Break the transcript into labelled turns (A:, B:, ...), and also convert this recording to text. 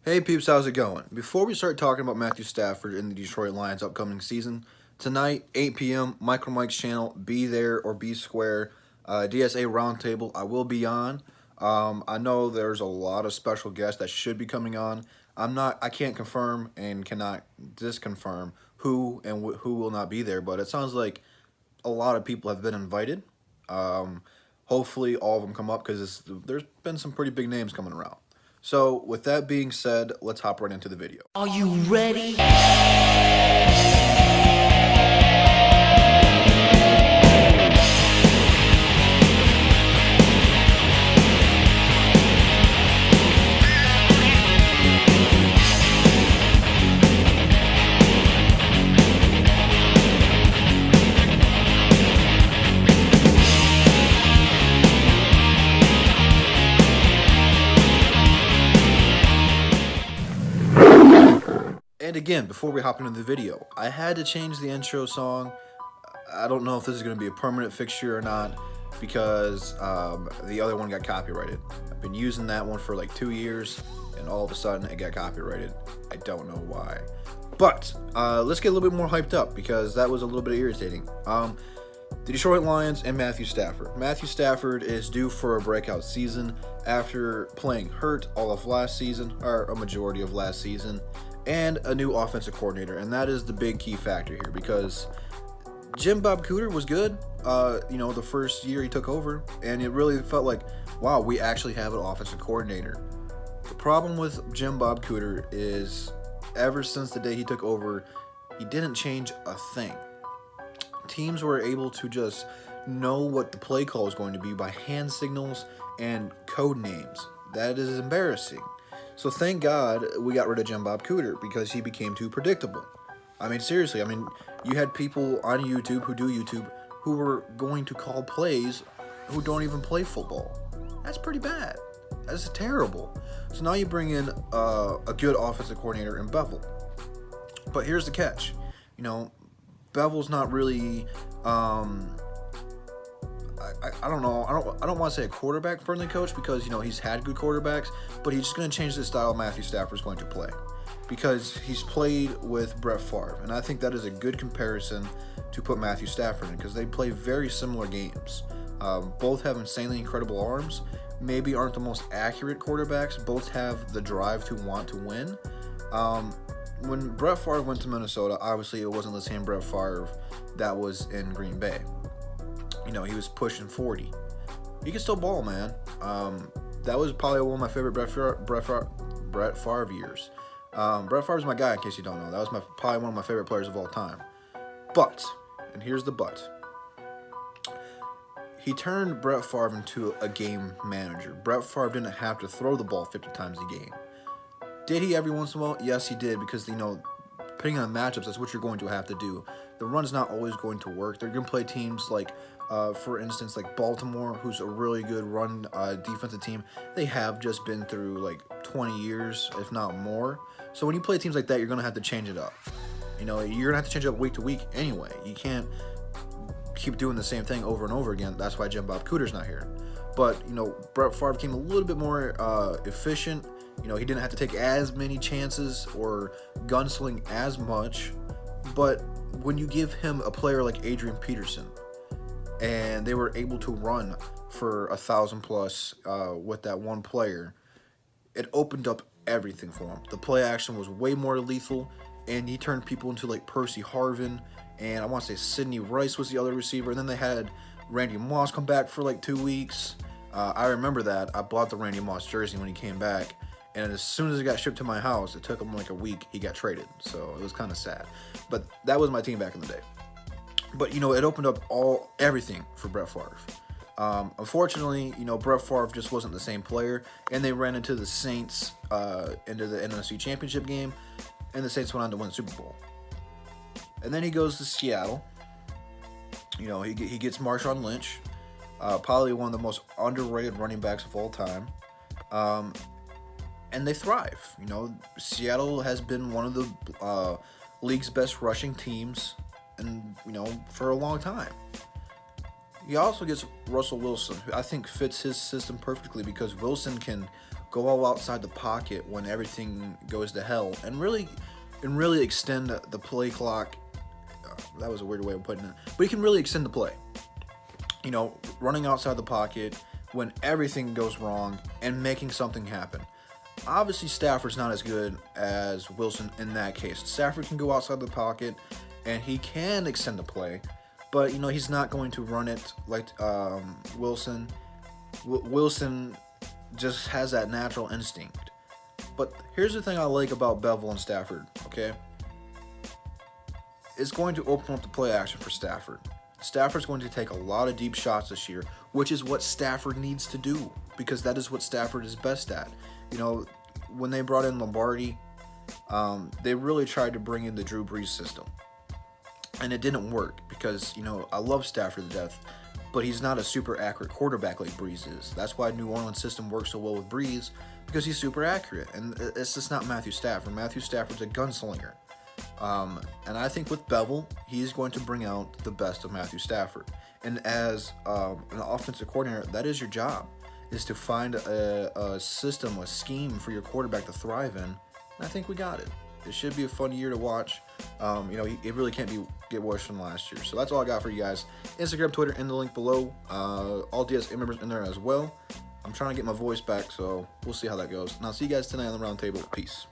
A: Hey peeps, how's it going? Before we start talking about Matthew Stafford and the Detroit Lions upcoming season, tonight, 8 p.m., Micro Mike's channel, Be There or Be Square, DSA Roundtable, I will be on. I know there's a lot of special guests that should be coming on. I can't confirm and cannot disconfirm who and who will not be there, but it sounds like a lot of people have been invited. Hopefully all of them come up because there's been some pretty big names coming around. So with that being said, let's hop right into the video.
B: Are you ready?
A: And again, before we hop into the video, I had to change the intro song. I don't know if this is going to be a permanent fixture or not because the other one got copyrighted. I've been using that one for like 2 years and all of a sudden it got copyrighted. I don't know why. But let's get a little bit more hyped up because that was a little bit irritating. The Detroit Lions and Matthew Stafford. Matthew Stafford is due for a breakout season after playing hurt all of last season, or a majority of last season, and a new offensive coordinator. And that is the big key factor here because Jim Bob Cooter was good, the first year he took over, and it really felt like, wow, we actually have an offensive coordinator. The problem with Jim Bob Cooter is ever since the day he took over, he didn't change a thing. Teams were able to just know what the play call is going to be by hand signals and code names. That is embarrassing. So thank God we got rid of Jim Bob Cooter because he became too predictable. I mean, seriously, you had people on YouTube who do YouTube who were going to call plays who don't even play football. That's pretty bad. That's terrible. So now you bring in a good offensive coordinator in Bevel. But here's the catch. Bevel's not really, I don't know. I don't want to say a quarterback friendly coach because he's had good quarterbacks, but he's just going to change the style Matthew Stafford is going to play because he's played with Brett Favre, and I think that is a good comparison to put Matthew Stafford in because they play very similar games. Both have insanely incredible arms. Maybe aren't the most accurate quarterbacks. Both have the drive to want to win. When Brett Favre went to Minnesota, obviously it wasn't the same Brett Favre that was in Green Bay. He was pushing 40. He can still ball, man. That was probably one of my favorite Brett Favre years. Brett Favre's my guy, in case you don't know. That was probably one of my favorite players of all time. But, and here's the but, he turned Brett Favre into a game manager. Brett Favre didn't have to throw the ball 50 times a game. Did he every once in a while? Yes, he did, because, depending on matchups, that's what you're going to have to do. The run's not always going to work. They're going to play teams like, for instance, like Baltimore, who's a really good run defensive team. They have just been through like 20 years, if not more. So when you play teams like that, you're going to have to change it up. You're going to have to change it up week to week anyway. You can't keep doing the same thing over and over again. That's why Jim Bob Cooter's not here. But, Brett Favre became a little bit more efficient. He didn't have to take as many chances or gunsling as much. But when you give him a player like Adrian Peterson, and they were able to run for 1,000 plus with that one player, it opened up everything for him. The play action was way more lethal, and he turned people into like Percy Harvin, and I want to say Sidney Rice was the other receiver. And then they had Randy Moss come back for like 2 weeks. I remember that. I bought the Randy Moss jersey when he came back. And as soon as it got shipped to my house, it took him like a week. He got traded, so it was kind of sad. But that was my team back in the day. But, it opened up everything for Brett Favre. Unfortunately, Brett Favre just wasn't the same player, and they ran into the Saints into the NFC Championship game, and the Saints went on to win the Super Bowl. And then he goes to Seattle. He gets Marshawn Lynch, probably one of the most underrated running backs of all time. And they thrive. Seattle has been one of the league's best rushing teams, and for a long time. He also gets Russell Wilson, who I think fits his system perfectly because Wilson can go all outside the pocket when everything goes to hell, and really extend the play clock. That was a weird way of putting it, but he can really extend the play. You know, running outside the pocket when everything goes wrong and making something happen. Obviously, Stafford's not as good as Wilson in that case. Stafford can go outside the pocket and he can extend the play, but you know, he's not going to run it like Wilson. Wilson just has that natural instinct. But here's the thing I like about Bevell and Stafford, okay? It's going to open up the play action for Stafford. Stafford's going to take a lot of deep shots this year, which is what Stafford needs to do, because that is what Stafford is best at. You know, when they brought in Lombardi, they really tried to bring in the Drew Brees system. And it didn't work because, you know, I love Stafford to death, but he's not a super accurate quarterback like Brees is. That's why New Orleans system works so well with Brees, because he's super accurate. And it's just not Matthew Stafford. Matthew Stafford's a gunslinger. And I think with Bevell, he's going to bring out the best of Matthew Stafford. And as an offensive coordinator, that is your job, is to find a system, a scheme for your quarterback to thrive in. And I think we got it. It should be a fun year to watch. You know, it really can't get worse than last year. So that's all I got for you guys. Instagram, Twitter, in the link below. All DSA members in there as well. I'm trying to get my voice back, so we'll see how that goes. And I'll see you guys tonight on the round table. Peace.